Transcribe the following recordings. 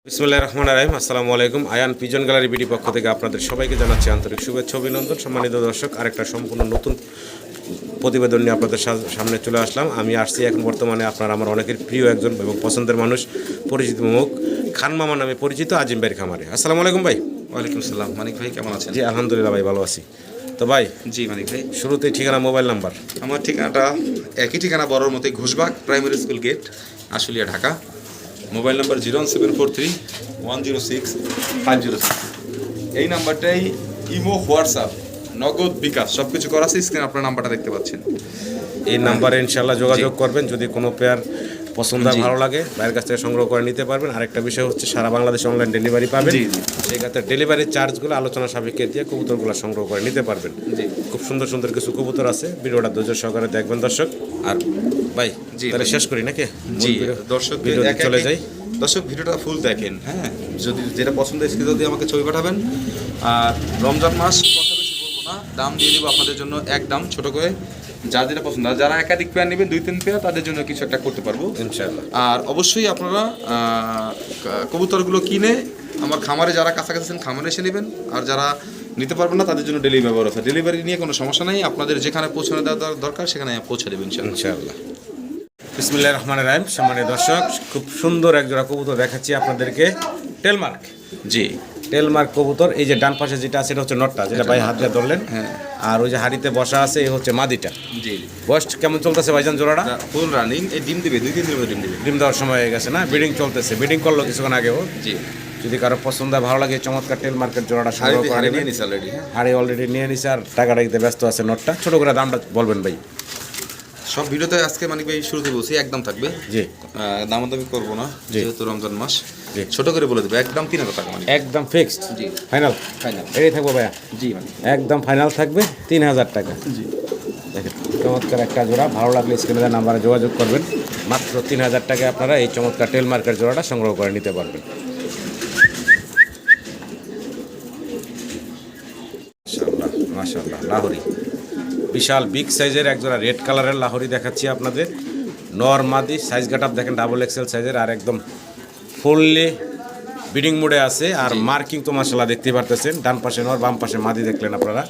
বিসমিল্লাহির রহমানির রহিম। আসসালামু আলাইকুম। আয়ান পিজন গ্যালারি বিডি পক্ষ থেকে আপনাদের সবাইকে জানাচ্ছি আন্তরিক শুভেচ্ছা অভিনন্দন। সম্মানিত দর্শক, আরেকটা সম্পূর্ণ নতুন প্রতিবেদন নিয়ে আপনাদের সামনে চলে আসলাম। আমি আসছি এখন বর্তমানে আপনার আমার অনেকের প্রিয় একজন এবং পছন্দের মানুষ, পরিচিত মুখ, খান মামা নামে পরিচিত আজিম ভাইয়ের খামারে। আসসালামু আলাইকুম ভাই। ওয়ালাইকুম সালাম। মানিক ভাই কেমন আছেন? জি আলহামদুলিল্লাহ ভাই, ভালো আছি। তো ভাই, জি মানিক ভাই, শুরুতেই ঠিকানা, মোবাইল নাম্বার। আমার ঠিকানাটা একই ঠিকানা, বড়োর মতোই, Ghoshbag primary school gate, Ashulia, Dhaka. Mobile number 01743106506। এই নাম্বারটাই ইমো, হোয়াটসঅ্যাপ, নগদ, বিকাশ সব কিছু করা আছে। স্ক্রিনে আপনার নাম্বারটা দেখতে পাচ্ছেন। এই নাম্বারে ইনশাল্লাহ যোগাযোগ করবেন। যদি কোনো পেয়ার পছন্দ হয়, ভালো লাগে, বাইরের কাছ থেকে সংগ্রহ করে নিতে পারবেন। আরেকটা বিষয় হচ্ছে সারা বাংলাদেশে অনলাইন ডেলিভারি পাবেন। সেই ক্ষেত্রে ডেলিভারির চার্জগুলো আলোচনা সাপেক্ষে দিয়ে কবুতরগুলো সংগ্রহ করে নিতে পারবেন। খুব সুন্দর সুন্দর কিছু কবুতর আছে, ভিডিওটা ধৈর্য সহকারে দেখবেন দর্শক। আর ভাই তাহলে শেষ করি নাকি? জি দর্শক, চলে যাই। দর্শক ভিডিওটা ফুল দেখেন, হ্যাঁ। যদি যেটা পছন্দ হয় স্ক্রিনে দিয়ে আমাকে ছবি পাঠাবেন। আর রমজান মাস, কথা বেশি বলবো না, দাম দিয়ে দিব আপনাদের জন্য একদম ছোট করে, যার যেটা পছন্দ। আর যারা একাধিক পেয়ার নেবেন, 2-3 পেয়ার, তাদের জন্য কিছু একটা করতে পারবো ইনশাআল্লাহ। আর অবশ্যই আপনারা কবুতরগুলো কিনে আমার খামারে, যারা কাছাকাছি আছেন খামারে এসে নেবেন। আর যারা নিতে পারবেন না, তাদের জন্য ডেলিভারি ব্যবস্থা। ডেলিভারি নিয়ে কোনো সমস্যা নেই, আপনাদের যেখানে পৌঁছানো দেওয়া দরকার সেখানে পৌঁছে দেবেন ইনশাআল্লাহ। বিসমিল্লাহির রহমানির রহিম। সম্মানিত দর্শক, খুব সুন্দর এক জোড়া কবুতর দেখাচ্ছি আপনাদেরকে। টেলমার্ক, জি টেলমার্ক কবুতর। এই যে ডান পাশে যেটা আছে এটা হচ্ছে নটটা, যেটা ভাই হাত দিয়ে ধরলেন। হ্যাঁ। আর ওই যে হাড়িতে বসা আছে এই হচ্ছে মাদিটা। জি। বয়স কেমন চলতেছে ভাইজান জোড়াটা? Full running. এই ডিম দিবে 2-3 দিনের মধ্যে ডিম দিবে। ডিম দেওয়ার সময় হয়ে গেছে না? ব্রিডিং চলতেছে, ব্রিডিং করলো কিছুক্ষণ আগেও। জি। যদি কারো পছন্দ হয়, ভালো লাগে, চমৎকার টেলমার্কের জোড়াটা সংগ্রহ করে হাড়ি নেবেন। নিয়ে নিছে অলরেডি। হ্যাঁ, হাড়ি অলরেডি নিয়ে নিছে আর টাকাটা দিতে ব্যস্ত আছে নটটা। ছোট করে দামটা বলবেন ভাই। সব ভিডিওতে আজকে মানিক ভাই শুরুতে বলছি একদম থাকবে। জি। দামাদামি করবো না, যেহেতু রমজান মাস। জি। ছোট করে বলে দেবো, একদম 3000 টাকা মানিক। একদম ফিক্সড। জি। ফাইনাল। ফাইনাল। এটাই থাকবো ভাইয়া। জি মানিক। একদম ফাইনাল থাকবে 3000 টাকা। জি। দেখেন চমৎকার একটা জোড়া, ভালো লাগলে স্ক্রিনে দেওয়া নাম্বারে যোগাযোগ করবেন। মাত্র 3000 টাকায় আপনারা এই চমৎকার টেলমার্কের জোড়াটা সংগ্রহ করে নিতে পারবেন। মাশাআল্লাহ মাশাআল্লাহ। লাহোরি, বিশাল বিগ সাইজের এক জোড়া রেড কালারের লাহোরি দেখাচ্ছি আপনাদের। নর মাদি, সাইজ কাটআপ দেখেন ডাবল এক্সেল সাইজের, আর একদম ফুললি ব্রিডিং মোডে আছে। আর মার্কিং তো মাশাআল্লাহ দেখতে পারতেছেন, ডান পাশে নর, বাম পাশে মাদি দেখলেন আপনারা।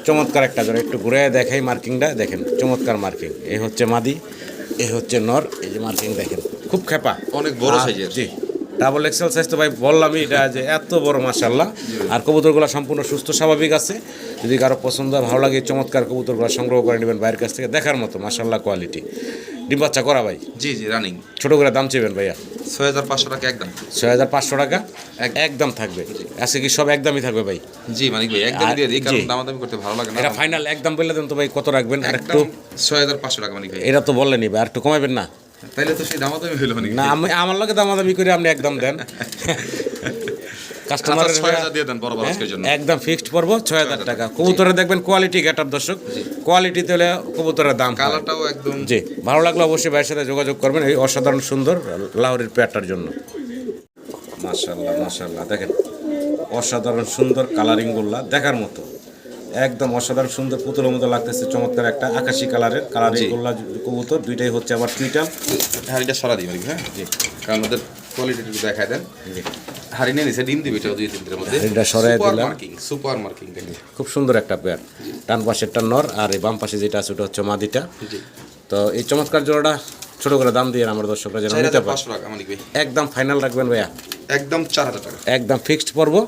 চমৎকার একটা জোড়া, একটু ঘুরে দেখাই মার্কিংটা দেখেন, চমৎকার মার্কিং। এই হচ্ছে মাদি, এই হচ্ছে নর, এই যে মার্কিং দেখেন, খুব খেপা, অনেক বড় সাইজের। জি, ডাবল এক্সেল সাইজ তো ভাই বললামই এটা যে এত বড় মাশাআল্লাহ। আর কবুতরগুলো সম্পূর্ণ সুস্থ স্বাভাবিক আছে। যদি কারো পছন্দ হয়, ভালো লাগে, চমৎকার কবুতরগুলো সংগ্রহ করে নেবেন বাইরের কাছ থেকে, দেখার মতো মাশাআল্লাহ কোয়ালিটি। ডিম বাচ্চা করা ভাই? জি জি, রানিং। ছোট করে দাম চেবেন ভাইয়া? 6500 টাকা একদম। 6500 টাকা একদম থাকবে। আজকে কি সব একদমই থাকবে ভাই? জি মানিক ভাই, একদম দিয়ে দিই, কারণ জি। দামাদামি করতে ভালো লাগে না। এটা ফাইনাল একদম বললে দেন তো ভাই, কত রাখবেন? আর একটু একদম 6500 টাকা মানিক ভাই। এটা তো বললেনই ভাই, আর একটু কমাবেন না? তাইলে তো সেই দামাদামি হইলো মানিক না, ভাই। আমি আমার লগে দামাদামি করে আপনি একদম দেন। কাস্টমারের 6000 দিয়ে দেন বরাবর আজকের জন্য। একদম ফিক্সড পড়বো 6000 টাকা। কবুতরে দেখবেন কোয়ালিটি গেটআপ দর্শক, কোয়ালিটিতে হলে কবুতরের দাম। কালারটাও একদম। জি, ভালো লাগলে অবশ্যই ভাইয়ের সাথে যোগাযোগ করবেন এই অসাধারণ সুন্দর লাহোরের পেয়ারটার জন্য। মাশাআল্লাহ মাশাআল্লাহ, দেখেন অসাধারণ সুন্দর কালারিং গুলা দেখার মতো, একদম অসাধারণ সুন্দর, পুতুলের মতো লাগতেছে। চমৎকার একটা আকাশি কালারের কালারিং গুলা কবুতর, দুইটাই হচ্ছে আবার টুইটাল। হাড়িটা সরা দিই মানিক। হ্যাঁ জি, কারণ ওদের কোয়ালিটিটা দেখায় দেন। হাড়ি নিয়ে নিছে, ডিম দিবে, এটাও 2-3 দিনের মধ্যে। এটা সরাই দিলাম। সুপার মার্কিং দেখেন, খুব সুন্দর একটা পেয়ার। ডান পাশেরটা নর, আর এই বাম পাশে যেটা আছে ওটা হচ্ছে মাদিটা। তো এই চমৎকার জোড়াটা ছোট করে দাম দিয়ে আমার দর্শকরা যেন নিতে পারে। 4500 টাকা মানিক ভাই। একদম ফাইনাল রাখবেন ভাইয়া? একদম 4000 টাকা। একদম ফিক্সড পড়বো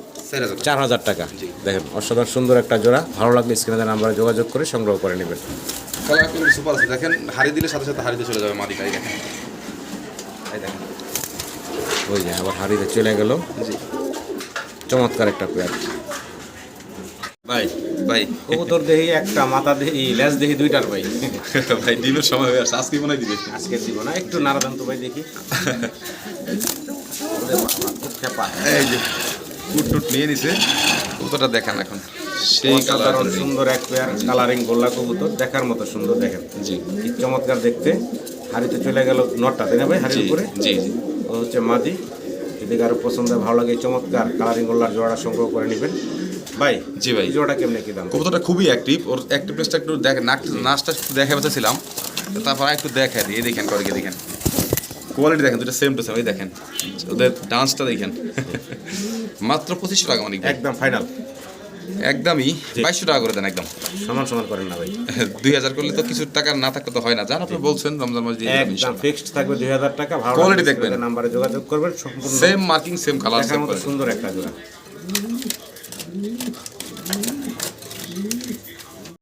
4000 টাকা। দেখেন অসাধারণ সুন্দর একটা জোড়া, ভালো লাগলে স্ক্রিনে দেওয়া নাম্বারে যোগাযোগ করে সংগ্রহ করে নেবেন। কালার কোয়ালিটি সুপার আছে দেখেন, হাড়ি দিলে সাথে সাথে হাড়িতে চলে যাবে মাদিটা। এই দেখেন, এই দেখেন, ওই যে আবার হাড়িতে চলে গেল। জি চমৎকার একটা পেয়ার ভাই। ভাই কবুতর দেহি একটা, মাথা দেহি, লেজ দেহি দুইটার ভাই। ভাই ডিমের সময় হয়ে আসছে, আজকে মনে হয় দিবে। আজকে দিব না, একটু নাড়া দেন তো ভাই দেখি। এই যে ফুট টুট নিয়ে নিছে, কতটা দেখান এখন। সেই কালার অসাধারণ সুন্দর এক পেয়ার কালারিং গোল্লা কবুতর, দেখার মতো সুন্দর। দেখেন জি, কি চমৎকার দেখতে। হাড়িতে চলে গেল নটটা, তাই না ভাই? হাড়ির উপরে জি জি। ও হচ্ছে মাদি। যদি কারো পছন্দ হয়, ভালো লাগে, চমৎকার কালারিং গোল্লার জোড়াটা সংগ্রহ করে নেবেন ভাই। জি ভাই, এই জোড়াটা কেমনে কি দাম? কবুতরটা খুবই অ্যাক্টিভ, ওর অ্যাক্টিভনেসটা একটু দেখেন, নাচটা একটু দেখে পেতেছিলাম, তারপর একটু দেখে দিই। এই দেখেন করে দেখেন, কোয়ালিটি দেখেন, দুটো সেম টু সেম। ওই দেখেন ওদের ডান্সটা দেখেন। মাত্র 2500 টাকা মানিক ভাই। একদম ফাইনাল, একদমই 2200 টাকা করে দেন একদম। সমান সমান করেন না ভাই। 2000 করলে তো কিছু টাকা না থাকলে তো হয় না, জান আপনি বলছেন রমজান মাস দিয়ে একদম ফিক্সড থাকবে 2000 টাকা। ভালো Quality লাগলে দেখবেন। নাম্বারে যোগাযোগ করবেন, সম্পূর্ণ সেম মার্কিং, সেম কালার, দেখার সেম মতো সুন্দর একটা জোড়া।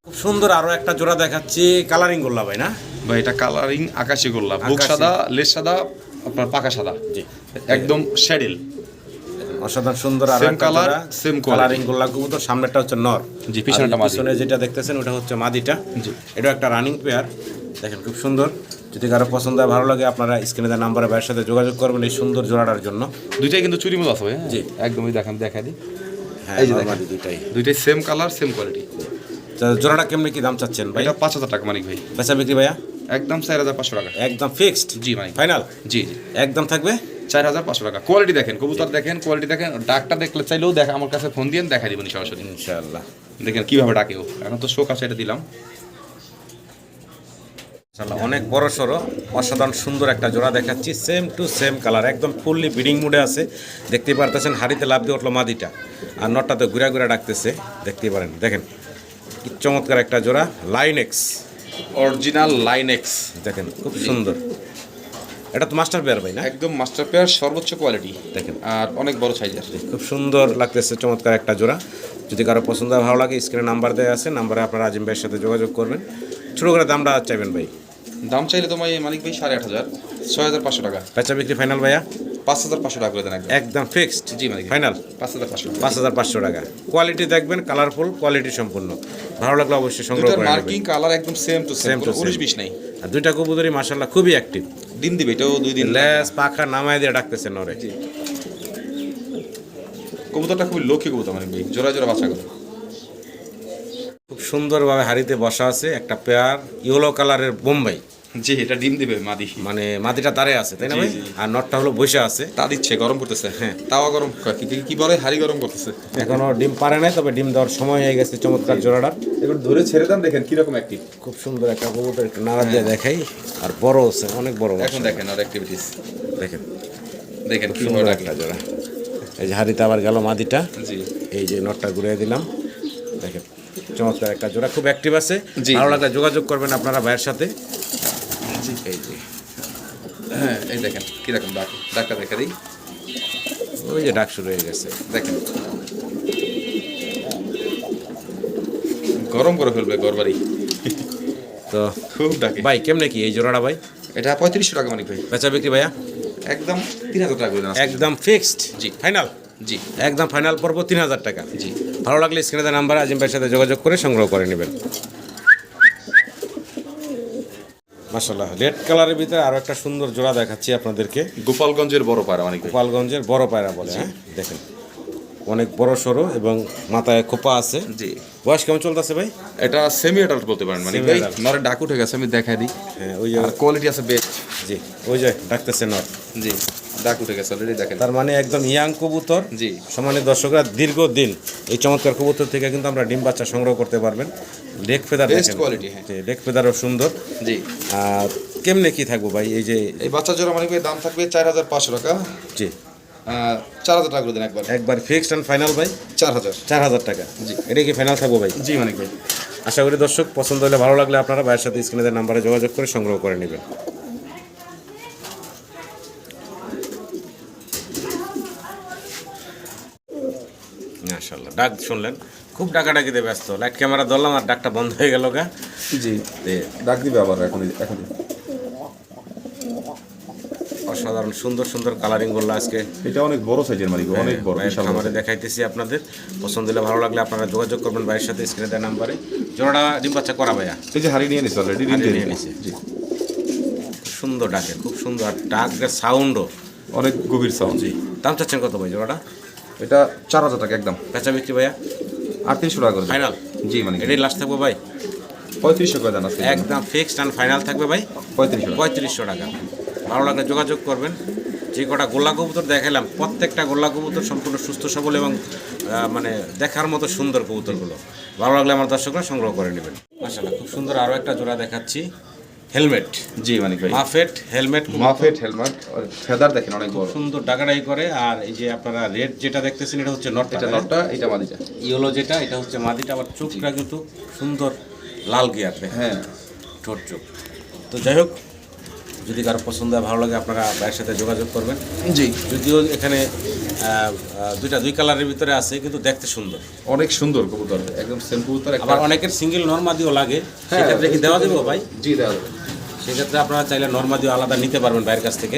খুব সুন্দর আরো একটা জোড়া দেখাচ্ছি, কালারিং গোল্লা ভাই না ভাই। এটা কালারিং আকাশি গোল্লা, বুক আকাশি। সাদা, লেজ সাদা, আপনার পাকা সাদা, জি, একদম শ্যাডেল। অসাধারণ সুন্দর আরো Same একটা color, জোড়া, same quality। কালারিং গোল্লা কবুতর। সামনেটা হচ্ছে নর, জি, পিছনেটা আর মাদি। পিছনে যেটা দেখতেছেন ওটা হচ্ছে মাদিটা। জি। এটা একটা রানিং পেয়ার, দেখেন খুব সুন্দর। যদি কারো পছন্দ হয়, ভালো লাগে, আপনারা স্ক্রিনে দেওয়া নাম্বারে ভাইয়ের সাথে যোগাযোগ করবেন এই সুন্দর জোড়াটার জন্য। দুইটাই কিন্তু চুরি মতো আছে ভাই। জি। একদমই দেখেন, দেখা দিই। হ্যাঁ, এই যে নর দেখেন। মাদি দুইটাই। দুইটাই সেম কালার, সেম কোয়ালিটি। তো জোড়াটা কেমনি কি দাম চাচ্ছেন ভাই? এটা 5000 টাকা মানিক ভাই। বেচা বিক্রি ভাইয়া একদম 4500 টাকা। একদম ফিক্সড? জি মানিক। ফাইনাল? জি জি, একদম থাকবে 4500 টাকা। কোয়ালিটি দেখেন, কবুতর দেখেন, কোয়ালিটি দেখেন। ডাকটা দেখলে চাইলেও দেখা, আমার কাছে ফোন দিয়ে দেখা দিবেন সরাসরি। ইনশাআল্লাহ। দেখেন কিভাবে ডাকেও। এখন তো শোক আছে, এটা দিলাম। ইনশাআল্লাহ অনেক বড় সড়ো অসাধারণ সুন্দর একটা জোড়া দেখাচ্ছি, সেম টু সেম কালার, একদম ফুললি ব্রিডিং মুডে আছে। দেখতেই পারতেছেন হাড়িতে লাভ দিয়ে উঠলো মাদিটা, আর নটটা তো ঘুরা ঘুরা ডাকতেছে, দেখতেই পারেন। দেখেন কি চমৎকার একটা জোড়া, লাইনেক্স, অরিজিনাল লাইনেক্স। দেখেন খুব সুন্দর। এটা তো মাস্টার পেয়ার ভাই না? একদম মাস্টার পেয়ার, সর্বোচ্চ কোয়ালিটি দেখেন আর অনেক বড় সাইজের। খুব সুন্দর লাগতেছে, চমৎকার একটা জোড়া। যদি কারো পছন্দ হয়, ভালো লাগে, স্ক্রিনে নাম্বার দেওয়া আছে, নাম্বারে আপনারা আজিম ভাইয়ের সাথে যোগাযোগ করবেন। ছোটো করে দামটা চাইবেন ভাই? দাম চাইলে তোমার মানিক ভাই 8500, 6500 টাকা। বেচা বিক্রি ফাইনাল ভাইয়া? 5500 টাকা করে দেন একদম। একদম ফিক্সড? জি মানিক, ফাইনাল 5500 টাকা। 5500 টাকা। কোয়ালিটি দেখবেন, কালারফুল কোয়ালিটি সম্পূর্ণ। ভালো লাগলে অবশ্যই সংগ্রহ দুটার করে মার্কিং নেবেন। কালার একদম same to same, Same to কোনো same। 19-20 নাই। আর দুইটা কবুতরই মাশাআল্লাহ খুবই অ্যাক্টিভ। ডিম দিবে, এটাও 2 দিন। লেজ পাখা নামায় দিয়ে ডাকতেছে নরে। জি। কবুতরটা খুবই লক্ষ্মী কবুতর মানিক ভাই, জোড়া জোড়া বাচ্চা করে। খুব সুন্দরভাবে হাড়িতে বসা আছে একটা পেয়ার ইয়েলো কালারের বোম্বাই, জি, এটা ডিম দিবে মাদি। মানে মাদিটা তারে আছে তাই না জি, ভাই? জি। আর নটটা হলো বসে আছে। তা দিচ্ছে, গরম করতেছে। হ্যাঁ, তাওয়া গরম, কি বলে, হাড়ি গরম করতেছে। এখনো ডিম পারে নাই, তবে ডিম দেওয়ার সময় হয়ে গেছে চমৎকার জোড়াটার। এবার ধরে ছেড়ে দেন, দেখেন কিরকম অ্যাক্টিভ। খুব সুন্দর একটা কবুতর, একটু নাড়া দিয়ে দেখাই। আর বড় আছে, অনেক বড়। এখন দেখেন আর অ্যাক্টিভিটিস, দেখেন দেখেন খুব কিভাবে সুন্দর ডাকে। একটা জোড়া। এই যে হাড়িতে আবার গেল মাদিটা, জি, এই যে নটটা ঘুরিয়ে দিলাম। দেখেন চমৎকার একটা জোড়া, খুব অ্যাক্টিভ আছে। জি। ভালো লাগলে যোগাযোগ করবেন আপনারা ভাইয়ের সাথে। জি। এই যে হ্যাঁ, এই দেখেন কিরকম ডাকটা দেখা দিই। ওই যে ডাক শুরু হয়ে গেছে। দেখেন গরম করে ফেলবে গরবারি, তো খুব ডাকে ভাই কেমনে কি এই জোড়াটা ভাই? এটা 3500 টাকা মানিক ভাই। বেচা বিক্রি ভাইয়া? একদম 3000 টাকা করে দেন আজকে। একদম ফিক্সড? জি। ফাইনাল? জি একদম ফাইনাল পড়বো 3000 টাকা। জি। ভালো লাগলে স্ক্রিনে দেওয়া নাম্বার আজিম ভাইয়ের সাথে যোগাযোগ করে সংগ্রহ করে নেবেন। মাশাআল্লাহ রেড কালারের ভিতরে আরো একটা সুন্দর জোড়া দেখাচ্ছি আপনাদেরকে। গোপালগঞ্জের বড় পায়রা মানিক ভাই। গোপালগঞ্জের বড় পায়রা বলে। হ্যাঁ দেখেন অনেক বড় সড়ো এবং মাথায় খোপা আছে। জি। বয়স কেমন চলতেছে ভাই? এটা সেমি অ্যাডাল্ট বলতে পারেন মানিক Semi ভাই। adult। নরে ডাক উঠে গেছে, আমি দেখাই দিই। হ্যাঁ ওই যে, আর কোয়ালিটি আছে বেস্ট। জি ওই যে ডাকতেছে নর। জি, ডাক উঠে গেছে অলরেডি, দেখেন। তার মানে একদম ইয়াং কবুতর। জি। সমানে দর্শকরা দীর্ঘদিন এই চমৎকার কবুতর থেকে কিন্তু আমরা ডিম বাচ্চা সংগ্রহ করতে পারবেন। লেগ ফেদার Best দেখেন, quality, হ্যাঁ। লেগ ফেদারও সুন্দর। জি। আর কেমনে কি থাকবো ভাই এই যে? এই বাচ্চা জোড়া মানিক ভাই দাম থাকবে 4500 টাকা। জি 4000 টাকা করে দেন একবার। একবার ফিক্সড অ্যান্ড ফাইনাল ভাই? 4000। 4000 টাকা। জি। এটা কি ফাইনাল থাকবো ভাই? জি মানিক ভাই। আশা করি দর্শক পছন্দ হলে, ভালো লাগলে আপনারা ভাইয়ের সাথে স্ক্রিনের নাম্বারে যোগাযোগ করে সংগ্রহ করে নেবেন। মাশাআল্লাহ ডাক শুনলেন, খুব ডাকাডাকিতে ব্যস্ত। লাইট ক্যামেরা ধরলাম আর ডাকটা বন্ধ হয়ে গেল গা। জি, ডাক দিবে আবার এখন। অসাধারণ সুন্দর সুন্দর কালারিং বললো আজকে। এটা অনেক বড় সাইজের মানিক, অনেক বড়, বিশাল বড়। খামারে দেখাইতেছি আপনাদের। পছন্দ হলে, ভালো লাগলে আপনারা যোগাযোগ করবেন ভাইয়ের সাথে স্ক্রিনে দেওয়া নাম্বারে। জোড়াটা ডিম বাচ্চা করা ভাইয়া? এই যে হাড়ি নিয়ে নিছে অলরেডি, হাড়ি নিয়ে নিছে। জি। খুব সুন্দর ডাকে, খুব সুন্দর। আর ডাকের সাউন্ডও অনেক গভীর সাউন্ড। জি। দাম চাচ্ছেন কত ভাই জোড়াটা? এটা 4000 টাকা একদম। বেচা বিক্রি ভাইয়া? 3800 টাকা করে। ফাইনাল? জি মানিক। এটাই লাস্ট থাকবো ভাই? 3500 করে দেন আজকে। একদম ফিক্সড অ্যান্ড ফাইনাল থাকবে ভাই 3500 টাকা। ভালো লাগলে যোগাযোগ করবেন। যে কটা গোল্লা কবুতর দেখালাম, প্রত্যেকটা গোল্লা কবুতর সম্পূর্ণ সুস্থ সবল এবং মানে দেখার মতো সুন্দর কবুতরগুলো। ভালো লাগলে আমার দর্শকরা সংগ্রহ করে নেবেন। মাশাআল্লাহ খুব সুন্দর আরও একটা জোড়া দেখাচ্ছি, হেলমেট, জি মানিক ভাই, মাফেট হেলমেট, মাফেট হেলমেট, ফেদার দেখেন অনেক বড়, সুন্দর ডাকাডাই করে। আর এই যে আপনারা রেড যেটা দেখতেছেন এটা হচ্ছে নটটা, এটা নটটা, এটা মাদিটা, ইয়েলো যেটা এটা হচ্ছে মাদিটা। আবার চোখটা কিন্তু সুন্দর লাল গিয়ার, হ্যাঁ ঠোঁট চোখ। তো যাই হোক, যদি কারো পছন্দ হয় ভালো লাগে আপনারা ভাইয়ের সাথে যোগাযোগ করবেন। জি, যদিও এখানে দুই কালারের ভিতরে আছে কিন্তু দেখতে সুন্দর, অনেক সুন্দর কবুতর, একদম সেম কবুতর। আবার অনেকের সিঙ্গেল নর্মাদিও লাগে, সেক্ষেত্রে কি দেওয়া যাবে ভাই? জি দেওয়া যাবে, সেক্ষেত্রে আপনারা চাইলে নর্মাদিও আলাদা নিতে পারবেন ভাইয়ের কাছ থেকে।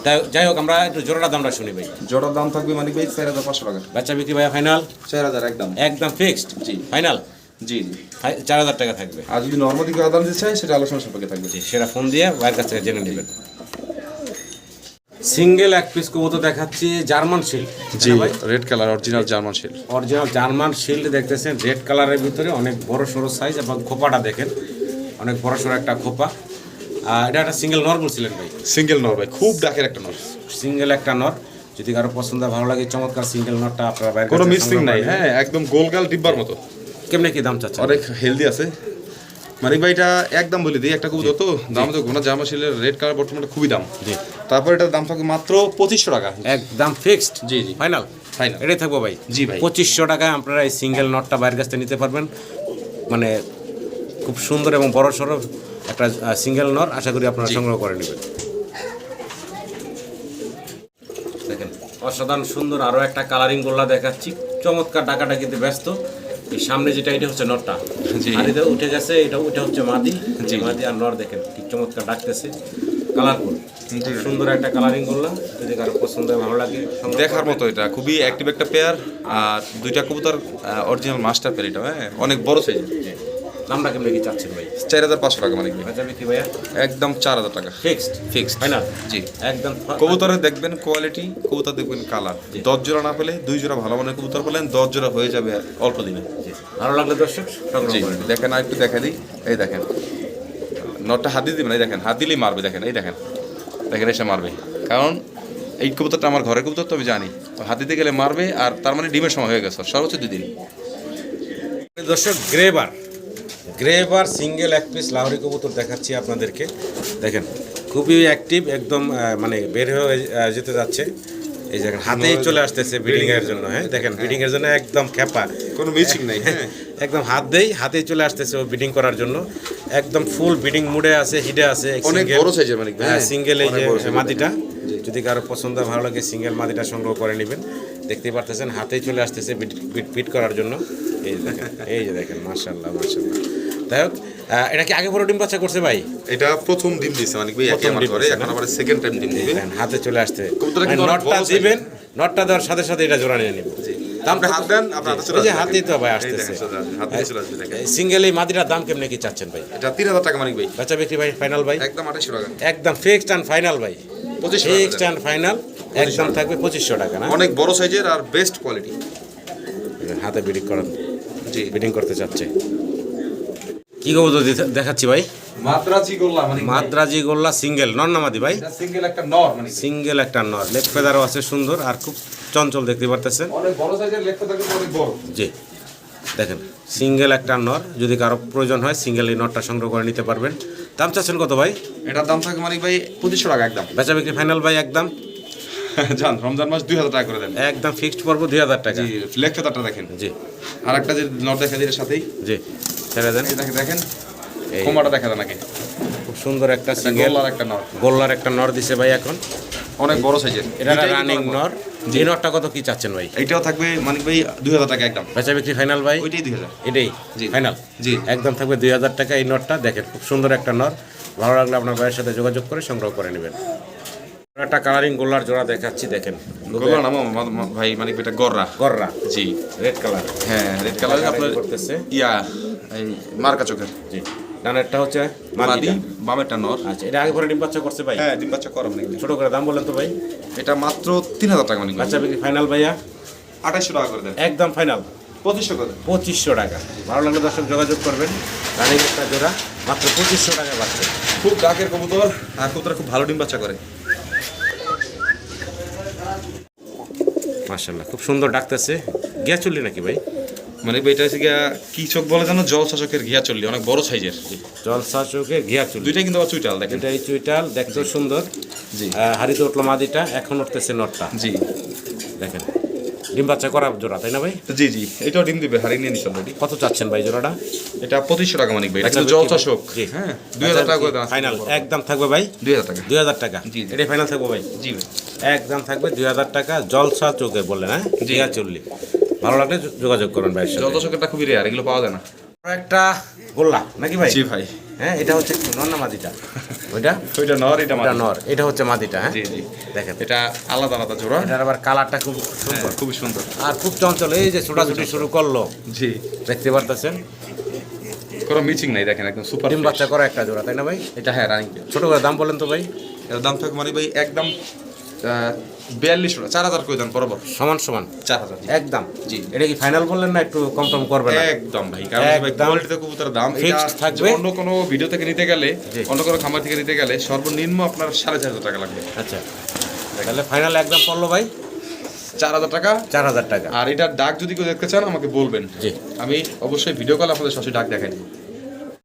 তাই যাই হোক, আমরা একটু জোড়াটা দামটা শুনি ভাই। জোড়ার দাম থাকবে মানিক ভাই 4500 টাকা। বাচ্চা বিক্রি ভাইয়া ফাইনাল 4000 একদম, একদম ফিক্সড? জি ফাইনাল, জি জি। 4000 টাকা থাকবে। আর যদি নর্মালি কেউ আদান দিতে চায় সেটা আলোচনা সাপেক্ষে থাকবে। জি, সেটা ফোন দিয়ে ভাইয়ের কাছ থেকে জেনে নেবেন। সিঙ্গেল এক পিস কবুতর দেখাচ্ছি, জার্মান শিল্ড। জি red colour original German shield, original German shield দেখতেছেন, রেড কালারের ভিতরে অনেক বড় সড়ো সাইজ এবং খোপাটা দেখেন অনেক বড় সড়ো একটা খোপা। এটা একটা সিঙ্গেল নর বলছিলেন ভাই? সিঙ্গেল নর ভাই, খুব ডাকের একটা নর, সিঙ্গেল একটা নর। যদি কারো পছন্দ ভালো লাগে চমৎকার সিঙ্গেল নরটা আপনার বাইরে কোনো মিসিং নাই, হ্যাঁ একদম গোলগাল ডিব্বার মতো। কেমনে কি দাম চাচ্ছেন? অনেক হেলদি আছে মানিক ভাই। এটা একদম বলে দিই, একটা কবুতর তো দাম তো ঘোনা জার্মান শিল্ডের রেড কালার বর্তমানে খুবই দাম। জি, তারপর এটার দাম থাকবে মাত্র 2500 টাকা, একদম ফিক্সড? জি জি ফাইনাল, ফাইনাল এটাই থাকবো ভাই। জি ভাই, 2500 টাকায় আপনারা এই সিঙ্গেল নটটা বাইরের কাছ থেকে নিতে পারবেন। মানে খুব সুন্দর এবং বড় সড়ো একটা সিঙ্গেল নর, আশা করি আপনারা সংগ্রহ করে নেবেন। দেখেন অসাধারণ সুন্দর আরও একটা কালারিং গোল্লা দেখাচ্ছি, চমৎকার ডাকাটা কিন্তু ব্যস্ত। এই সামনে যেটা এটা হচ্ছে নরটা, জি। আর এটা উঠে গেছে, এটা হচ্ছে মাদি। জি। মাদি আর নর দেখেন কি চমৎকার ডাকতেছে, কালারফুল, সুন্দর একটা কালারিং গোল্লা। যদি কারো পছন্দ হয় ভালো লাগে সংগ্রহ দেখার করবেন। মতো এটা খুবই অ্যাক্টিভ একটা পেয়ার। আর দুইটা কবুতর অরিজিনাল মাস্টার পেয়ার, এটা হ্যাঁ অনেক বড় সাইজ। দামটা কেমন কি চাচ্ছেন ভাই? 4500 টাকা মানিক ভাই, বাচ্চা বিক্রি ভাইয়া একদম 4000 টাকা ফিক্সড? ফিক্সড ফাইনাল, জি। একদম। কবুতরে দেখবেন কোয়ালিটি, কবুতর দেখবেন কালার। 10 জোড়া না পেলে 2 জোড়া ভালো মানের কবুতর পেলেন, 10 জোড়া হয়ে যাবে অল্প দিনে। ভালো লাগলে দর্শক সংগ্রহ জি করেন। দেখেন, আর একটু দেখা দিই, এই দেখেন নটটা হাত দিয়ে দিবেন, এই দেখেন হাত দিলেই মারবে, দেখেন এই দেখেন, দেখেন এসে মারবে। কারণ এই কবুতরটা আমার ঘরের কবুতর তো আমি জানি, হাত দিতে গেলে মারবে। আর তার মানে ডিমের সময় হয়ে গেছে, সর্বোচ্চ 2 দিন। দর্শক গ্রেবার সিঙ্গেল এক পিস লাহোরি কবুতর দেখাচ্ছি আপনাদেরকে। দেখেন খুবই অ্যাক্টিভ, একদম মানে বের হয়ে যেতে যাচ্ছে। এই দেখেন হাতেই চলে আসতেছে ব্রিডিং এর জন্য। হ্যাঁ দেখেন ব্রিডিং এর জন্য একদম খেপা, কোনো মিচিং নাই, হ্যাঁ একদম হাতেই চলে আসতেছে ও ব্রিডিং করার জন্য। একদম ফুল ব্রিডিং মুডে আছে, হিডে আছে। অনেক বড় সাইজের মানে সিঙ্গেল এই যে মাদিটা, যদি কারো পছন্দ ভালো লাগে সিঙ্গেল মাদিটা সংগ্রহ করে নেবেন। দেখতেই পারতেছেন হাতেই চলে আসতেছে ফিট করার জন্য। এই যে দেখেন মাশাআল্লাহ মাশাআল্লাহ। যাই হোক, এটা কি আগে বড় ডিম বাচ্চা করছে ভাই? এটা প্রথম ডিম দিয়েছে মানিক ভাই, একই আমার ঘরে, এখন আবার সেকেন্ড টাইম ডিম দিবে। হাতে চলে আসছে, কবুতরটা কিন্তু অনেক নটটা বড় size। দিবেন, নটটা দেওয়ার সাথে সাথে এটা জোড়া নিয়ে নিব। আপনি হাত দেন, আপনার হাতে চলে এই যে আসবে। হাতেই তো ভাই এই আসতেছে। দেখেন, হাত দিয়ে চলে আসবে, দেখেন। সিঙ্গেল এই মাদিটার দাম কেমনে কি চাচ্ছেন ভাই? এটা 3000 টাকা মানিক ভাই, বাচ্চা বিক্রি ভাই ফাইনাল ভাই? একদম 2800 টাকা, একদম ফিক্সড এন্ড ফাইনাল ভাই, 2500 ফিক্সড টাকা। এন্ড ফাইনাল একদম থাকবে 2500 টাকা। না অনেক বড় সাইজের আর বেস্ট কোয়ালিটি। হাতে ব্রিডিং করান, জি ব্রিডিং করতে চাচ্ছে। কি কবুতর দেখাচ্ছি ভাই? মাদ্রাজি গোল্লা মানিক ভাই। মাদ্রাজি গোল্লা সিঙ্গেল নর না মাদি ভাই? এটা সিঙ্গেল একটা নর মানিক ভাই। সিঙ্গেল একটা নর, লেগ ফেদারও আছে সুন্দর আর খুব চঞ্চল, দেখতে পারতেছেন। অনেক বড় সাইজের লেগটা থাকে, অনেক বড়। জি দেখেন সিঙ্গেল একটা নর, যদি কারো প্রয়োজন হয় সিঙ্গেল এই নরটা সংগ্রহ করে নিতে পারবেন। দাম চাচ্ছেন কত ভাই? এটার দাম থাকে মানিক ভাই 2500 টাকা একদম। বেচা বিক্রি ফাইনাল ভাই একদম? জান রমজান মাস 2000 টাকা করে দেন। একদম ফিক্সড পড়বো 2000 টাকা। জি লেগ ফেদারটা দেখেন। জি আর একটা যে নর দেখা যায় এর সাথেই, জি ছেড়ে দেন। এই দেখেন, দেখেন এই কোমাটা দেখা দেন নাকি, খুব সুন্দর একটা এটা সিঙ্গেল গোল্লার একটা নর, গোল্লার একটা নর দিছে ভাই এখন। অনেক বড় সাইজের। এটা রানিং নর। যে নরটা কত কি চাচ্ছেন ভাই? এইটাও থাকবে মানিক ভাই 2000 টাকা একদম। বেচা বিক্রি ফাইনাল ভাই? ওইটাই 2000। এটাই জি। ফাইনাল? জি একদম থাকবে 2000 টাকা এই নটটা। দেখেন খুব সুন্দর একটা নর, ভালো লাগলে আপনার ভাইয়ের সাথে যোগাযোগ করে সংগ্রহ করে নেবেন। একটা কালারিং গোল্লার জোড়া দেখাচ্ছি, দেখেন গোল্লা নাম ভাই মানিক ভাই, এটা গররা। গররা, জি রেড কালার। হ্যাঁ রেড কালার আপনার করতেছে। ইয়া এই মার্কা চোখের। জি ডানেরটা হচ্ছে মাদি, মাদিটা। বামেরটা নর। আচ্ছা এটা আগে পরে ডিম বাচ্চা করছে ভাই? হ্যাঁ ডিম বাচ্চা করা মানিক ভাই। ছোট করে দাম বলেন তো ভাই? এটা মাত্র 3000 টাকা মানিক ভাই। বাচ্চা বিক্রি ফাইনাল ভাইয়া? 2800 টাকা করে দেন। একদম ফাইনাল 2500 করে দেন। 2500 টাকা। ভালো লাগলে দর্শক যোগাযোগ করবেন। রানিং একটা জোড়া মাত্র 2500 টাকা বাচ্চা। খুব ডাকের কবুতর, আর কবুতর খুব ভালো ডিম বাচ্চা করে। মাশাআল্লাহ খুব সুন্দর ডাকতেছে। গিয়া চুল্লি নাকি ভাই? মানে এটা হচ্ছে গিয়া কি চোখ বলে জানো, জলসা চোখের ঘিয়া চললি, অনেক বড় সাইজের। জলসা চোখে ঘিয়া চুল, দুইটাই কিন্তু আবার চুইটাল দেখেন। এটাই চুইটাল, দেখতেও সুন্দর। জি হাড়িতে উঠলো মাদিটা, এখন উঠতেছে নটটা। জি দেখেন ডিম বাচ্চা করা জোড়া, তাই না ভাই? জি জি, এটাও ডিম দিবে, হারিয়ে নিয়ে নিচ্ছে অলরেডি। কত চাচ্ছেন ভাই জোড়াটা? এটা 2500 টাকা মানিক ভাই, এটা আচ্ছা, কিন্তু জলসা চোখ। জি। হ্যাঁ 2000 টাকা করে দাম ফাইনাল একদম থাকবে ভাই, 2000 টাকা। 2000 টাকা। জি, জি। এটাই ফাইনাল থাকবে ভাই? জি ভাই। একদম থাকবে 2000 টাকা। জলসা চোখে বললেন, হ্যাঁ? জি। ঘিয়া চুল্লি। ভালো লাগলে যোগাযোগ করুন ভাইয়ের সাথে। জলসা চোখেরটা খুবই রেয়ার, এগুলো পাওয়া যায় না। আর একটা গোল্লা নাকি ভাই? জি ভাই। হ্যাঁ, এটা হচ্ছে নর না মাদিটা? ওইটা ওইটা নর, এটা এটা মাদি। নর, এটা হচ্ছে মাদিটা। হ্যাঁ জি জি, দেখেন এটা আলাদা আলাদা জোড়া। এটার আবার কালারটা খুব হ্যাঁ, সুন্দর খুবই সুন্দর। আর খুব চঞ্চল। এই যে ছোটাছুটি শুরু করলো, জি, দেখতে পারতেছেন। কোনো মিচিং নাই, দেখেন একদম সুপার ডিম বাচ্চা করা একটা জোড়া, তাই না ভাই? এটা হ্যাঁ রানিং। ছোট করে দাম বলেন তো ভাই। এর দাম থাকবে মানে ভাই একদম 4200 টাকা, 4000 করে দেন বরাবর। সমান সমান 4000 একদম। জি। এটা কি ফাইনাল বললেন না একটু কম টম করবেন? একদম ভাই, কারণ হচ্ছে ভাই একদম কোয়ালিটিতে কবুতরের দাম এটা fixed থাকবে। অন্য কোনো ভিডিও থেকে নিতে গেলে, জি। অন্য কোনো খামার থেকে নিতে গেলে সর্বনিম্ন আপনার 4500 টাকা লাগবে। আচ্ছা, তাহলে ফাইনাল একদম পড়লো ভাই 4000 টাকা। 4000 টাকা। আর এটার ডাক যদি কেউ দেখতে চান আমাকে বলবেন, জি। আমি অবশ্যই ভিডিও কল আপনাদের সরাসরি ডাক দেখাই দিব।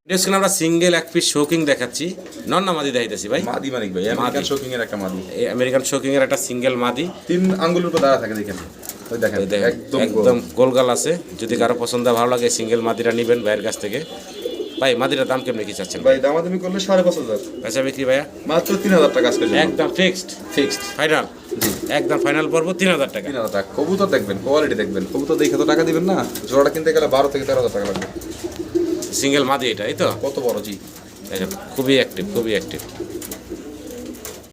ডেস্কে আমরা সিঙ্গেল এক পিস শোকিং দেখাচ্ছি, নন না মাদি দেখাইতেছি ভাই? মাদি মানিক ভাই, আমেরিকান শোকিং এর একটা মাদি। এই আমেরিকান শোকিং এর একটা সিঙ্গেল মাদি। 3 আঙ্গুলের উপর দাঁড়া থাকে, দেখেন ওই দেখেন এই দেখেন, একদম একদম গোলগাল আছে। যদি কারো পছন্দ হয়, ভালো লাগে, সিঙ্গেল মাদিটা নেবেন ভাইয়ের কাছ থেকে। ভাই মাদিটার দাম কেমনি কি চাচ্ছেন? ভাই দামাদামি করলে 5500। বেচা বিক্রি ভাইয়া মাত্র 3000 টাকা আজকে জন্য। একদম ফিক্সড ফাইনাল। জি, একদম ফাইনাল পড়বো 3000 টাকা। 3000 টাকা। কবুতর দেখবেন, কোয়ালিটি দেখবেন, কবুতর দেখে তো টাকা দিবেন না। জোড়াটা কিনতে গেলে 12 থেকে 13000 টাকা লাগবে। সিঙ্গেল মাদি এটা, এই তো? কত বড়, জি। খুবই অ্যাক্টিভ, খুবই অ্যাক্টিভ।